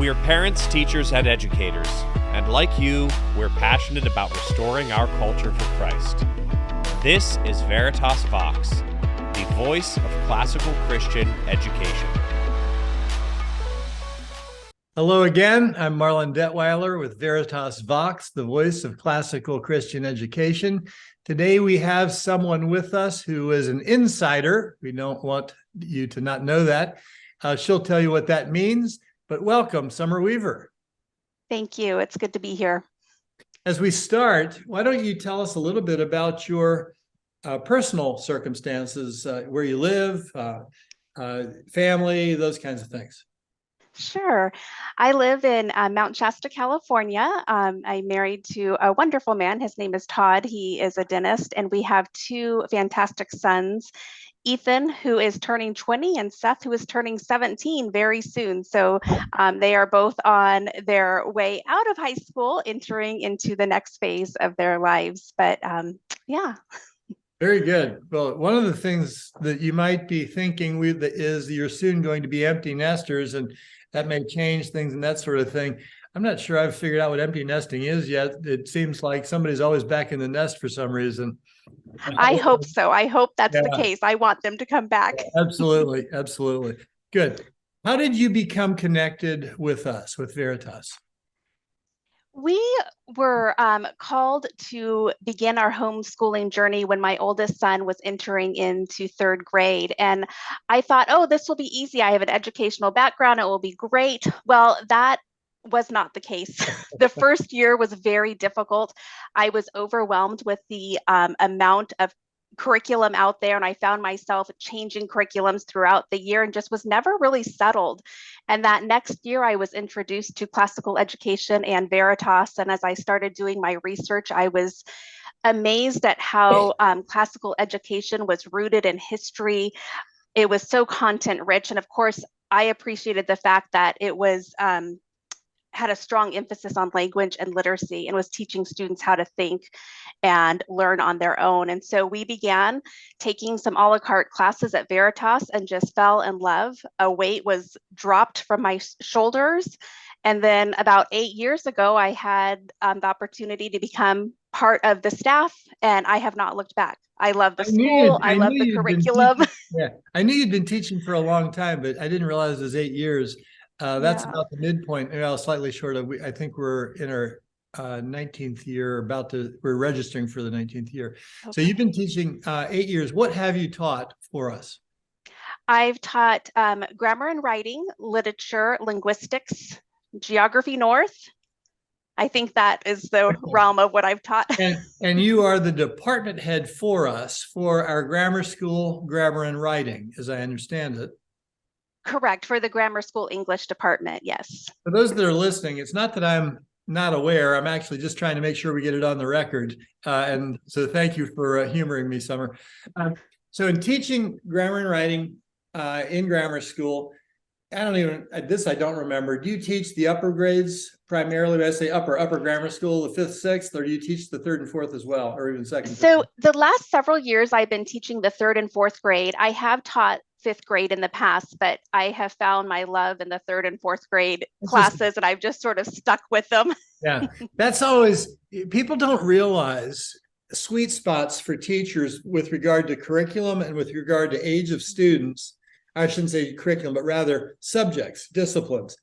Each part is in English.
We're parents, teachers, and educators, and like you, we're passionate about restoring our culture for Christ. This is Veritas Vox, the voice of classical Christian education. Hello again, I'm Marlon Detweiler with Veritas Vox, the voice of classical Christian education. Today we have someone with us who is an insider. We don't want you to not know that. She'll tell you what that means, but welcome, Summer Weaver. Thank you. It's good to be here. As we start, why don't you tell us a little bit about your personal circumstances, where you live, family, those kinds of things. Sure. I live in Mount Shasta, California. I'm married to a wonderful man. His name is Todd. He is a dentist, and we have two fantastic sons, Ethan, who is turning 20, and Seth, who is turning 17 very soon. So they are both on their way out of high school, entering into the next phase of their lives. But yeah. Very good. Well, one of the things that you might be thinking is you're soon going to be empty nesters, and that may change things and that sort of thing. I'm not sure I've figured out what empty nesting is yet. It seems like somebody's always back in the nest for some reason. I hope so. I hope that's the case. I want them to come back. Absolutely. Absolutely. Good. How did you become connected with us, with Veritas? We were called to begin our homeschooling journey when my oldest son was entering into third grade. And I thought, oh, this will be easy. I have an educational background. It will be great. Well, that was not the case. The first year was very difficult. I was overwhelmed with the amount of curriculum out there, and I found myself changing curriculums throughout the year and just was never really settled. And that next year I was introduced to classical education and Veritas, and as I started doing my research, I was amazed at how classical education was rooted in history. It was so content rich, and of course I appreciated the fact that it was had a strong emphasis on language and literacy and was teaching students how to think and learn on their own. And so we began taking some a la carte classes at Veritas and just fell in love. A weight was dropped from my shoulders. And then about 8 years ago, I had the opportunity to become part of the staff, and I have not looked back. I love the school. I love the curriculum. I knew you'd been teaching for a long time, but I didn't realize it was 8 years. That's about the midpoint, slightly short of. I think we're in our 19th year, we're registering for the 19th year. Okay. So you've been teaching 8 years. What have you taught for us? I've taught grammar and writing, literature, linguistics, geography North. I think that is the realm of what I've taught. And you are the department head for us for our grammar school, grammar and writing, as I understand it. Correct, for the grammar school English department, yes. For those that are listening, it's not that I'm not aware. I'm actually just trying to make sure we get it on the record. And so thank you for humoring me, Summer. So in teaching grammar and writing in grammar school, I don't remember. Do you teach the upper grades primarily? When I say upper grammar school, the 5th, 6th, or do you teach the 3rd and 4th as well, or even 2nd? So the last several years, I've been teaching the 3rd and 4th grade. I have taught 5th grade in the past, but I have found my love in the 3rd and 4th grade classes, and I've just sort of stuck with them. Yeah, that's always, people don't realize sweet spots for teachers with regard to curriculum and with regard to age of students. I shouldn't say curriculum, but rather subjects, disciplines.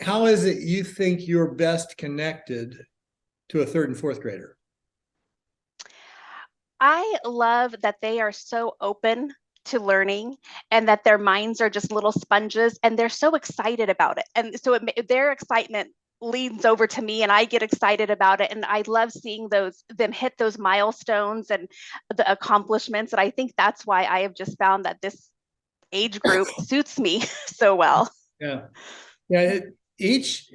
How is it you think you're best connected to a 3rd and 4th grader? I love that they are so open to learning and that their minds are just little sponges and they're so excited about it. And so their excitement leans over to me and I get excited about it. And I love seeing them hit those milestones and the accomplishments. And I think that's why I have just found that this age group suits me so well. Yeah. Each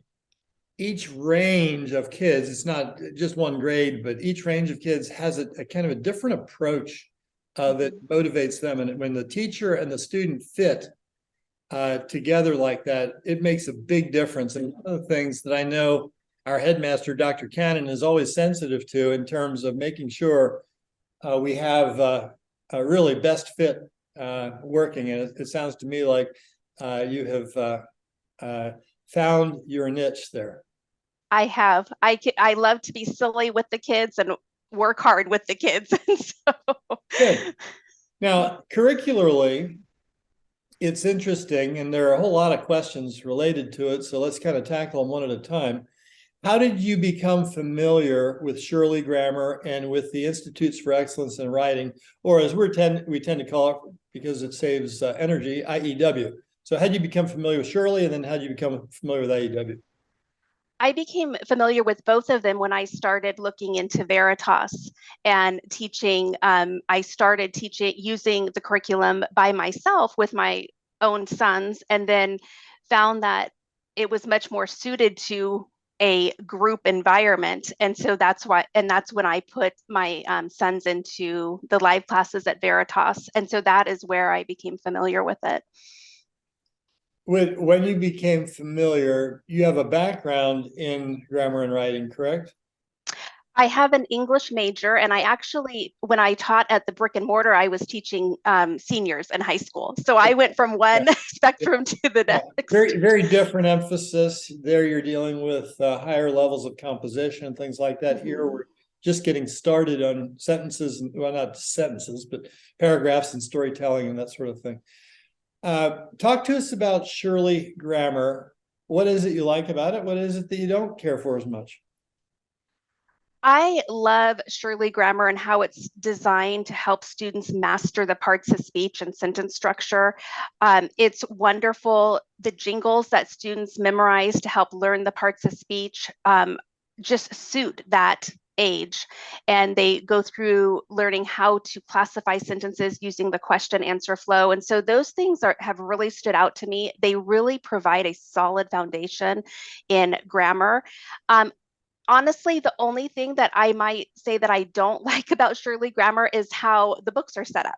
range of kids, it's not just one grade, but each range of kids has a kind of a different approach that motivates them. And when the teacher and the student fit together like that, it makes a big difference. And one of the things that I know our headmaster, Dr. Cannon, is always sensitive to in terms of making sure we have a really best fit working. And it sounds to me like you have found your niche there. I have. I love to be silly with the kids and work hard with the kids. Good. Now, curricularly, it's interesting, and there are a whole lot of questions related to it. So let's kind of tackle them one at a time. How did you become familiar with Shurley Grammar and with the Institutes for Excellence in Writing, or as we tend to call it because it saves energy, IEW? So how did you become familiar with Shurley, and then how did you become familiar with IEW? I became familiar with both of them when I started looking into Veritas and teaching. I started teaching using the curriculum by myself with my own sons, and then found that it was much more suited to a group environment. And so that's when I put my sons into the live classes at Veritas. And so that is where I became familiar with it. When you became familiar, you have a background in grammar and writing, correct? I have an English major, and I actually, when I taught at the brick and mortar, I was teaching seniors in high school. So I went from one spectrum to the next. Very, very different emphasis. There you're dealing with higher levels of composition and things like that. Here we're just getting started on sentences, well, not sentences, but paragraphs and storytelling and that sort of thing. Talk to us about Shurley Grammar. What is it you like about it? What is it that you don't care for as much? I love Shurley Grammar and how it's designed to help students master the parts of speech and sentence structure. It's wonderful. The jingles that students memorize to help learn the parts of speech just suit that age. And they go through learning how to classify sentences using the question answer flow. And so those things have really stood out to me. They really provide a solid foundation in grammar. Honestly, the only thing that I might say that I don't like about Shurley Grammar is how the books are set up.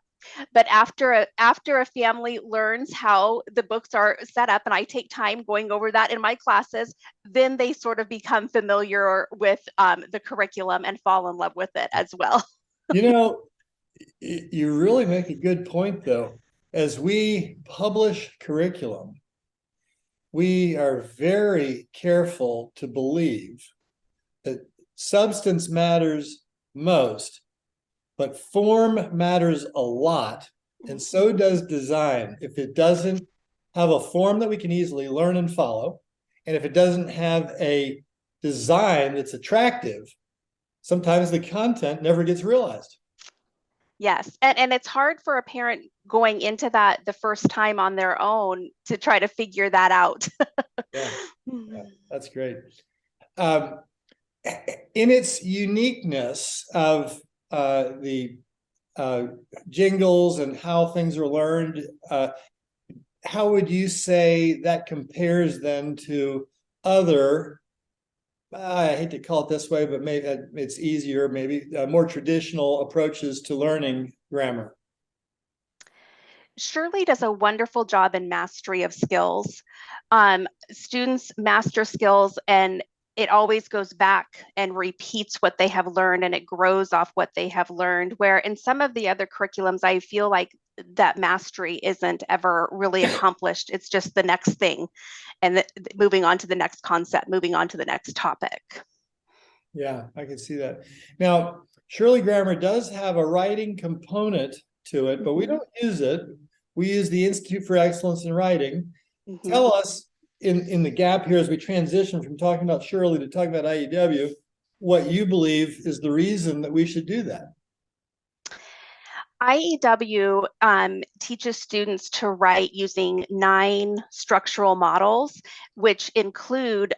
But after a family learns how the books are set up, and I take time going over that in my classes, then they sort of become familiar with the curriculum and fall in love with it as well. You know, you really make a good point, though. As we publish curriculum, we are very careful to believe that substance matters most, but form matters a lot, and so does design. If it doesn't have a form that we can easily learn and follow, and if it doesn't have a design that's attractive, sometimes the content never gets realized. Yes, and it's hard for a parent going into that the first time on their own to try to figure that out. Yeah, that's great. In its uniqueness of the jingles and how things are learned, how would you say that compares then to other, I hate to call it this way, but maybe it's easier, maybe more traditional approaches to learning grammar? Shurley does a wonderful job in mastery of skills. Students master skills, and it always goes back and repeats what they have learned, and it grows off what they have learned. Where in some of the other curriculums, I feel like that mastery isn't ever really accomplished. It's just the next thing, and moving on to the next concept, moving on to the next topic. Yeah, I can see that. Now, Shurley Grammar does have a writing component to it, but we don't use it. We use the Institute for Excellence in Writing. Tell us, in the gap here as we transition from talking about Shurley to talking about IEW, what you believe is the reason that we should do that. IEW teaches students to write using 9 structural models, which include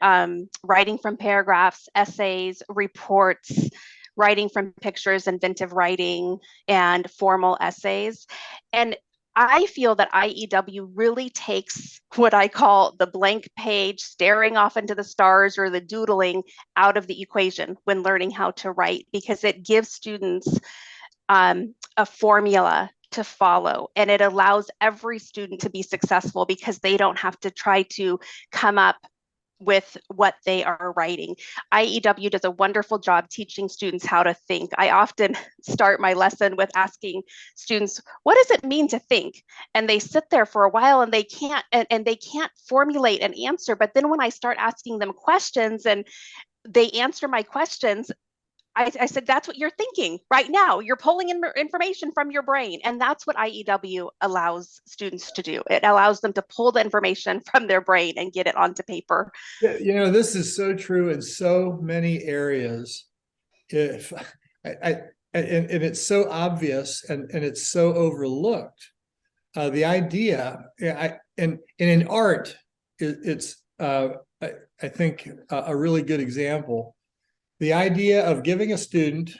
writing from paragraphs, essays, reports, writing from pictures, inventive writing, and formal essays. And I feel that IEW really takes what I call the blank page, staring off into the stars, or the doodling out of the equation when learning how to write, because it gives students a formula to follow, and it allows every student to be successful because they don't have to try to come up with what they are writing. IEW does a wonderful job teaching students how to think. I often start my lesson with asking students, what does it mean to think? And they sit there for a while and they can't formulate an answer. But then when I start asking them questions and they answer my questions, I said, that's what you're thinking right now. You're pulling in information from your brain. And that's what IEW allows students to do. It allows them to pull the information from their brain and get it onto paper. Yeah, this is so true in so many areas. And it's so obvious and it's so overlooked. The idea, and in art, it's I think a really good example. The idea of giving a student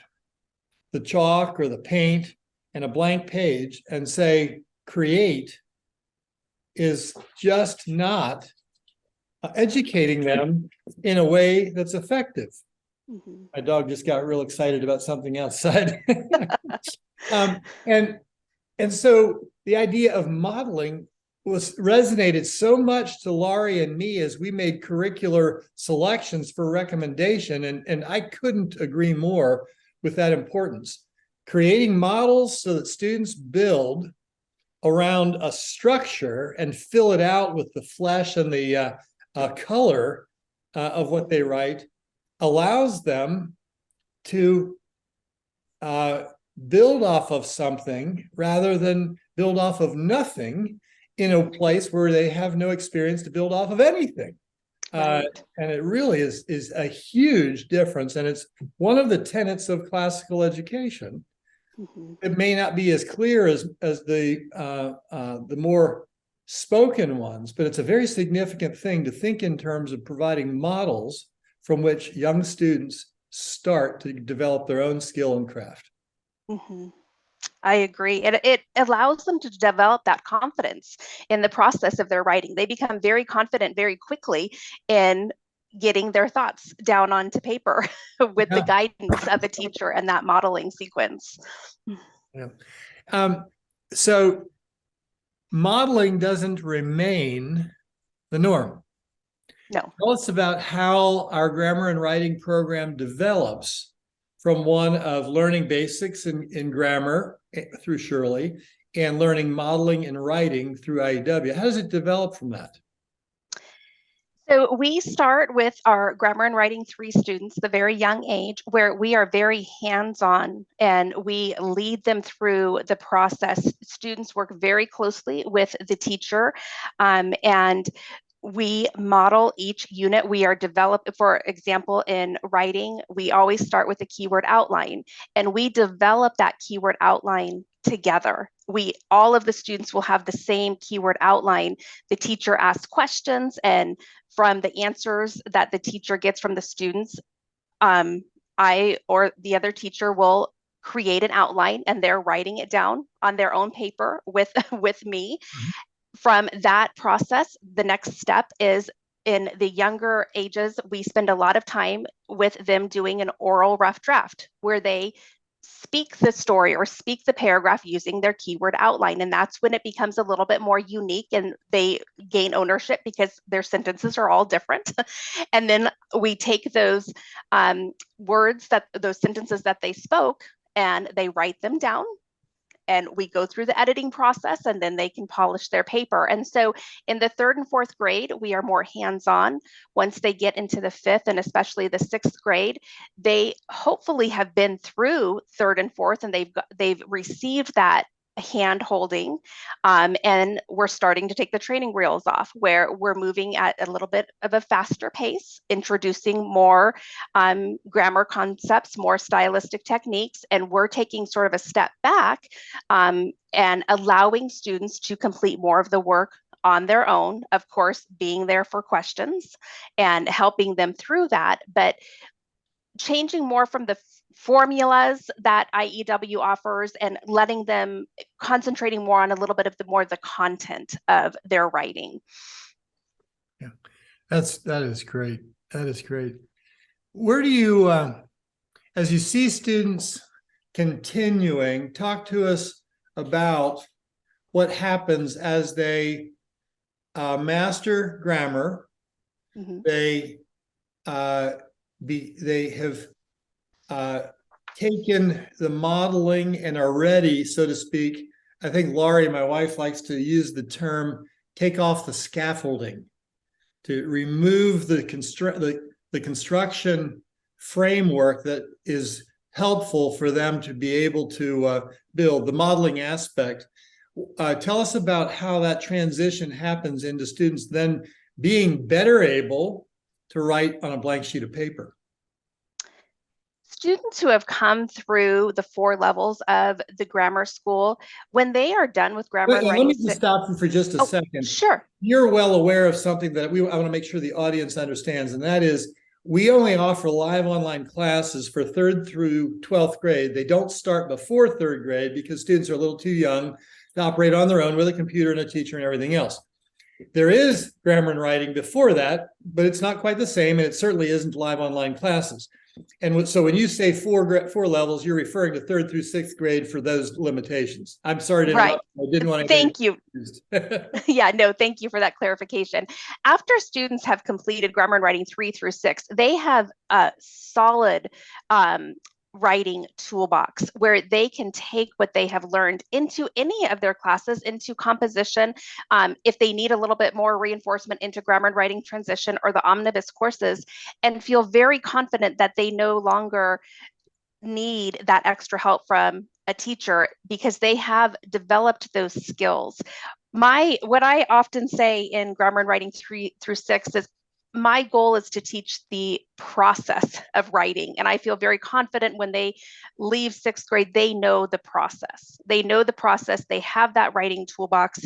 the chalk or the paint and a blank page and say, create, is just not educating them in a way that's effective. Mm-hmm. My dog just got real excited about something outside. And so the idea of modeling resonated so much to Laurie and me as we made curricular selections for recommendation. And I couldn't agree more with that importance. Creating models so that students build around a structure and fill it out with the flesh and the color of what they write allows them to build off of something rather than build off of nothing in a place where they have no experience to build off of anything. Right. And it really is a huge difference. And it's one of the tenets of classical education. Mm-hmm. It may not be as clear as the more spoken ones, but it's a very significant thing to think in terms of providing models from which young students start to develop their own skill and craft. Mm-hmm. I agree. It allows them to develop that confidence in the process of their writing. They become very confident very quickly in getting their thoughts down onto paper with the guidance of a teacher and that modeling sequence. Yeah. So modeling doesn't remain the norm. No. Tell us about how our grammar and writing program develops from one of learning basics in grammar through Shurley and learning modeling and writing through IEW. How does it develop from that? So we start with our grammar and writing 3 students, the very young age, where we are very hands-on and we lead them through the process. Students work very closely with the teacher, and we model each unit. We are developed, for example, in writing, we always start with a keyword outline, and we develop that keyword outline together. All of the students will have the same keyword outline. The teacher asks questions, and from the answers that the teacher gets from the students, I or the other teacher will create an outline, and they're writing it down on their own paper with me. Mm-hmm. From that process, the next step is in the younger ages, we spend a lot of time with them doing an oral rough draft where they speak the story or speak the paragraph using their keyword outline. And that's when it becomes a little bit more unique and they gain ownership because their sentences are all different. And then we take those those sentences that they spoke and they write them down. And we go through the editing process and then they can polish their paper. And so in the 3rd and 4th grade, we are more hands-on. Once they get into the 5th and especially the 6th grade, they hopefully have been through 3rd and 4th and they've received that hand holding, and we're starting to take the training wheels off where we're moving at a little bit of a faster pace, introducing more grammar concepts, more stylistic techniques, and we're taking sort of a step back and allowing students to complete more of the work on their own, of course, being there for questions and helping them through that, but changing more from the formulas that IEW offers and letting them concentrating more on a little bit of the content of their writing. Yeah, that is great. That is great. Where do you, as you see students continuing, talk to us about what happens as they master grammar Mhm. They they have taken the modeling and are ready, so to speak. I think Laurie, my wife, likes to use the term "take off the scaffolding," to remove the construction framework that is helpful for them to be able to build the modeling aspect. Tell us about how that transition happens into students then being better able to write on a blank sheet of paper. Students who have come through the 4 levels of the grammar school, when they are done with grammar Wait, and let writing, me just stop you for just a second. Sure. You're well aware of something that I want to make sure the audience understands, and that is we only offer live online classes for 3rd through 12th grade. They don't start before 3rd grade because students are a little too young to operate on their own with a computer and a teacher and everything else. There is grammar and writing before that, but it's not quite the same, and it certainly isn't live online classes. And so when you say 4 levels, you're referring to 3rd through 6th grade for those limitations. I'm sorry to interrupt. Right. I didn't want to. Thank you. Yeah, no, thank you for that clarification. After students have completed grammar and writing 3 through 6, they have a solid writing toolbox where they can take what they have learned into any of their classes, into composition. If they need a little bit more reinforcement into grammar and writing transition or the omnibus courses, and feel very confident that they no longer need that extra help from a teacher because they have developed those skills. What I often say in grammar and writing 3 through 6 is my goal is to teach the process of writing. And I feel very confident when they leave 6th grade, they know the process. They know the process. They have that writing toolbox.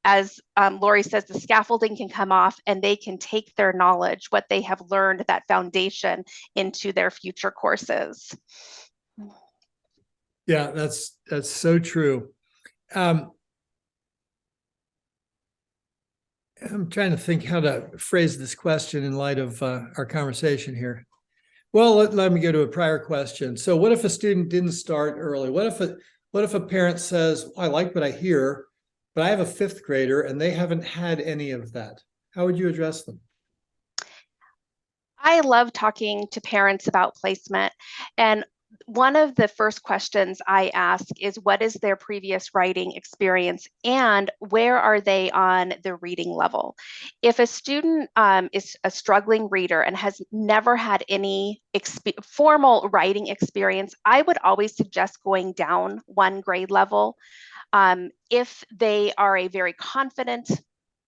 As Laurie says, the scaffolding can come off and they can take their knowledge, what they have learned, that foundation, into their future courses. Yeah, that's so true. I'm trying to think how to phrase this question in light of our conversation here. Well, let me go to a prior question. So what if a student didn't start early? What if a parent says, I like what I hear, but I have a 5th grader and they haven't had any of that? How would you address them? I love talking to parents about placement. And one of the first questions I ask is, what is their previous writing experience and where are they on the reading level? If a student is a struggling reader and has never had any formal writing experience, I would always suggest going down 1 grade level. If they are a very confident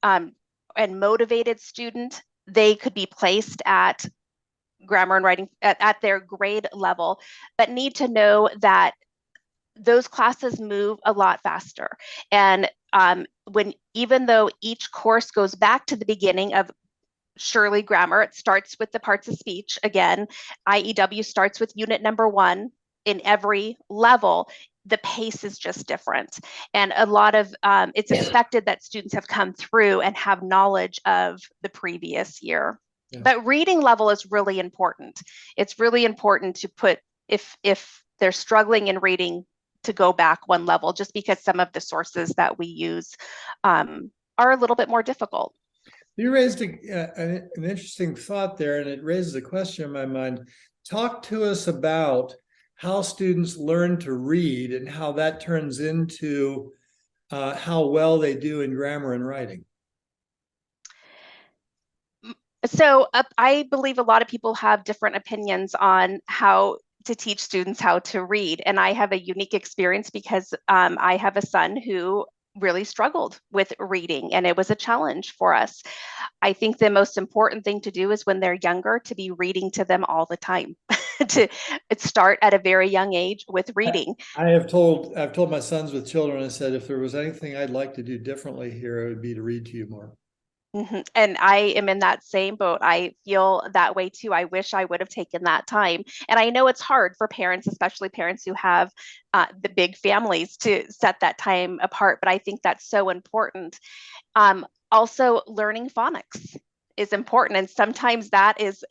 and motivated student, they could be placed at grammar and writing at their grade level, but need to know that those classes move a lot faster. And even though each course goes back to the beginning of Shurley grammar, it starts with the parts of speech. Again, IEW starts with unit number 1 in every level. The pace is just different. And a lot of it's expected that students have come through and have knowledge of the previous year. Yeah. But reading level is really important. It's really important to put, if they're struggling in reading, to go back 1 level, just because some of the sources that we use are a little bit more difficult. You raised an interesting thought there, and it raises a question in my mind. Talk to us about how students learn to read and how that turns into how well they do in grammar and writing. So I believe a lot of people have different opinions on how to teach students how to read. And I have a unique experience because I have a son who really struggled with reading, and it was a challenge for us. I think the most important thing to do is when they're younger to be reading to them all the time. To start at a very young age with reading. I've told my sons with children, I said, if there was anything I'd like to do differently here, it would be to read to you more. Mm-hmm. And I am in that same boat. I feel that way too. I wish I would have taken that time. And I know it's hard for parents, especially parents who have the big families, to set that time apart. But I think that's so important. Also, learning phonics is important. And sometimes that is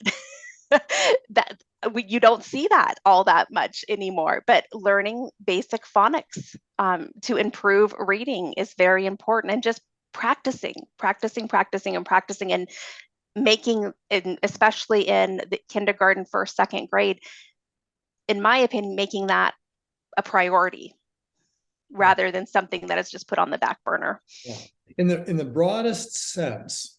you don't see that all that much anymore. But learning basic phonics to improve reading is very important. And just practicing, and making, especially in the kindergarten, first, second grade, in my opinion, making that a priority rather than something that is just put on the back burner. Yeah. In the broadest sense,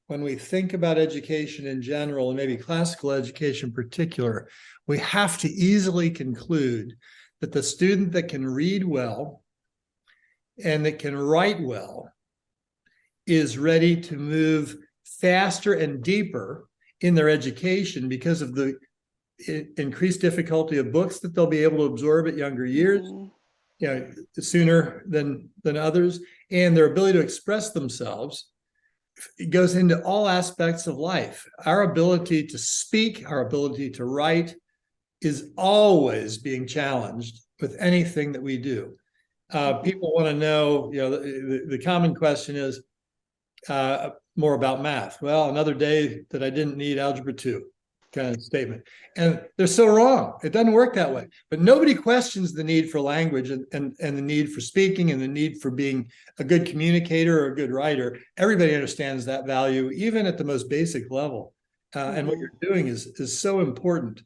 when we think about education in general, and maybe classical education in particular, we have to easily conclude that the student that can read well and that can write well is ready to move faster and deeper in their education because of the increased difficulty of books that they'll be able to absorb at younger years, sooner than others, and their ability to express themselves. It goes into all aspects of life. Our ability to speak, our ability to write is always being challenged with anything that we do. People want to know, the common question is more about math. Well, another day that I didn't need algebra 2 kind of statement. And they're so wrong. It doesn't work that way. But nobody questions the need for language and the need for speaking and the need for being a good communicator or a good writer. Everybody understands that value, even at the most basic level. And what you're doing is so important.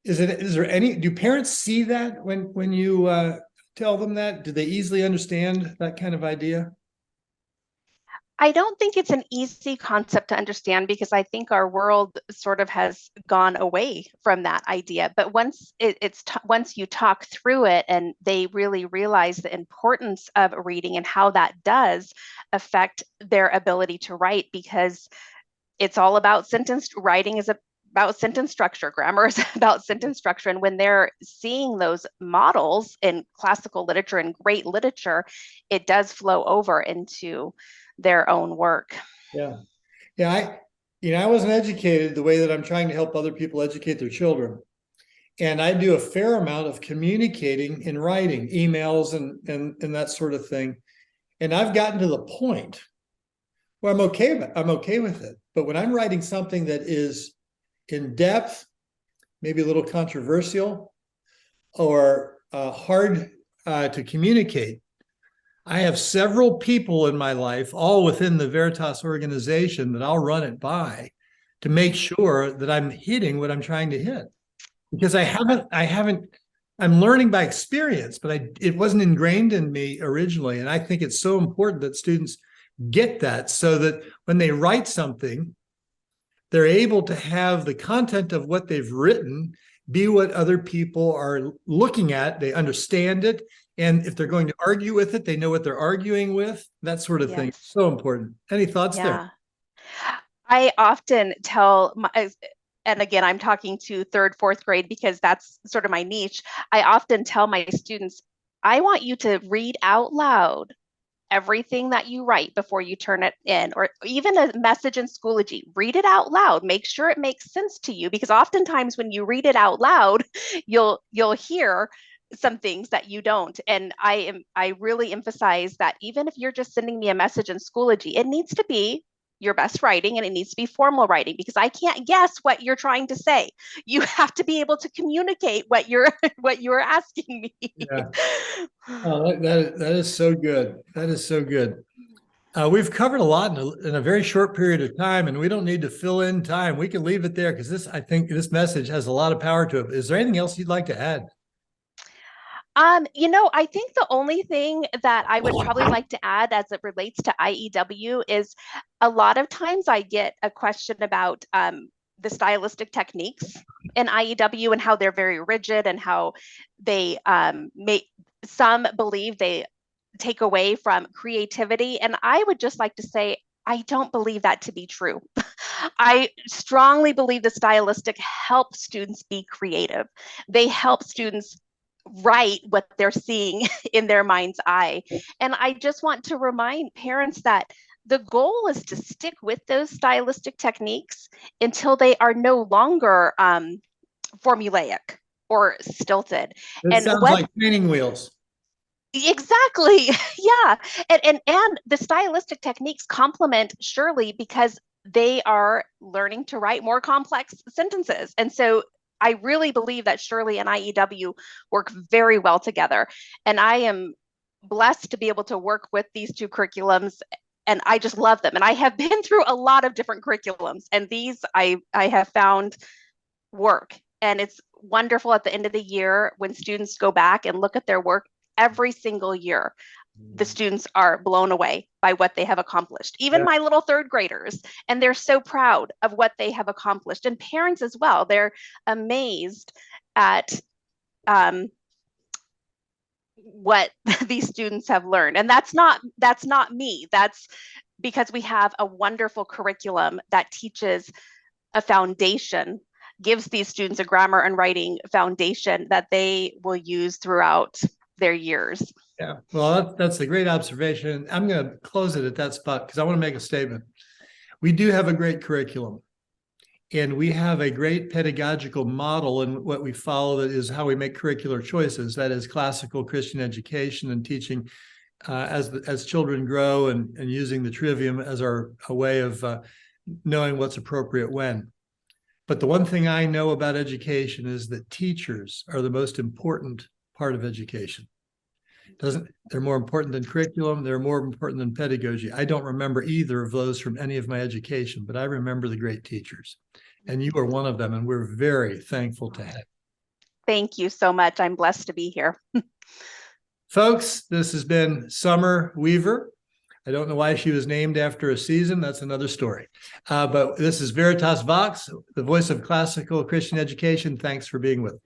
Do parents see that when you tell them that? Do they easily understand that kind of idea? I don't think it's an easy concept to understand because I think our world sort of has gone away from that idea. But once once you talk through it and they really realize the importance of reading and how that does affect their ability to write, because it's all about writing is about sentence structure, grammar is about sentence structure. And when they're seeing those models in classical literature and great literature, it does flow over into their own work. Yeah. I wasn't educated the way that I'm trying to help other people educate their children. And I do a fair amount of communicating in writing, emails and that sort of thing. And I've gotten to the point where I'm okay with it. But when I'm writing something that is in depth, maybe a little controversial or hard to communicate, I have several people in my life, all within the Veritas organization, that I'll run it by to make sure that I'm hitting what I'm trying to hit. Because I'm learning by experience, but it wasn't ingrained in me originally. And I think it's so important that students get that so that when they write something, they're able to have the content of what they've written be what other people are looking at. They understand it. And if they're going to argue with it, they know what they're arguing with, that sort of thing. So important. Any thoughts there? I often tell and again, I'm talking to third, fourth grade because that's sort of my niche. I often tell my students, I want you to read out loud everything that you write before you turn it in, or even a message in Schoology, read it out loud, make sure it makes sense to you, because oftentimes when you read it out loud, you'll hear some things that you don't. And I really emphasize that even if you're just sending me a message in Schoology, it needs to be your best writing and it needs to be formal writing, because I can't guess what you're trying to say. You have to be able to communicate what you're asking me. Yeah. Oh, that is so good. That is so good. We've covered a lot in a very short period of time, and we don't need to fill in time. We can leave it there because I think this message has a lot of power to it. Is there anything else you'd like to add? I think the only thing that I would probably like to add as it relates to IEW is a lot of times I get a question about the stylistic techniques in IEW and how they're very rigid and how they some believe they take away from creativity. And I would just like to say, I don't believe that to be true. I strongly believe the stylistic help students be creative. They help students write what they're seeing in their mind's eye. And I just want to remind parents that the goal is to stick with those stylistic techniques until they are no longer formulaic or stilted. It sounds like training wheels. Exactly. Yeah. And the stylistic techniques complement Shurley because they are learning to write more complex sentences. And so I really believe that Shurley and IEW work very well together. And I am blessed to be able to work with these two curriculums and I just love them. And I have been through a lot of different curriculums, and these I have found work. And it's wonderful at the end of the year when students go back and look at their work every single year. The students are blown away by what they have accomplished, even my little third graders, and they're so proud of what they have accomplished. And parents as well, they're amazed at what these students have learned. And that's not me. That's because we have a wonderful curriculum that teaches a foundation, gives these students a grammar and writing foundation that they will use throughout their years. Yeah, well, that's a great observation. I'm going to close it at that spot because I want to make a statement. We do have a great curriculum, and we have a great pedagogical model, and what we follow that is how we make curricular choices. That is classical Christian education and teaching as children grow, and using the trivium as a way of knowing what's appropriate when. But the one thing I know about education is that teachers are the most important part of education. They're more important than curriculum. They're more important than pedagogy. I don't remember either of those from any of my education, but I remember the great teachers. And you are one of them, and we're very thankful to have you. Thank you so much. I'm blessed to be here. Folks, this has been Summer Weaver. I don't know why she was named after a season. That's another story. But this is Veritas Vox, the voice of classical Christian education. Thanks for being with us.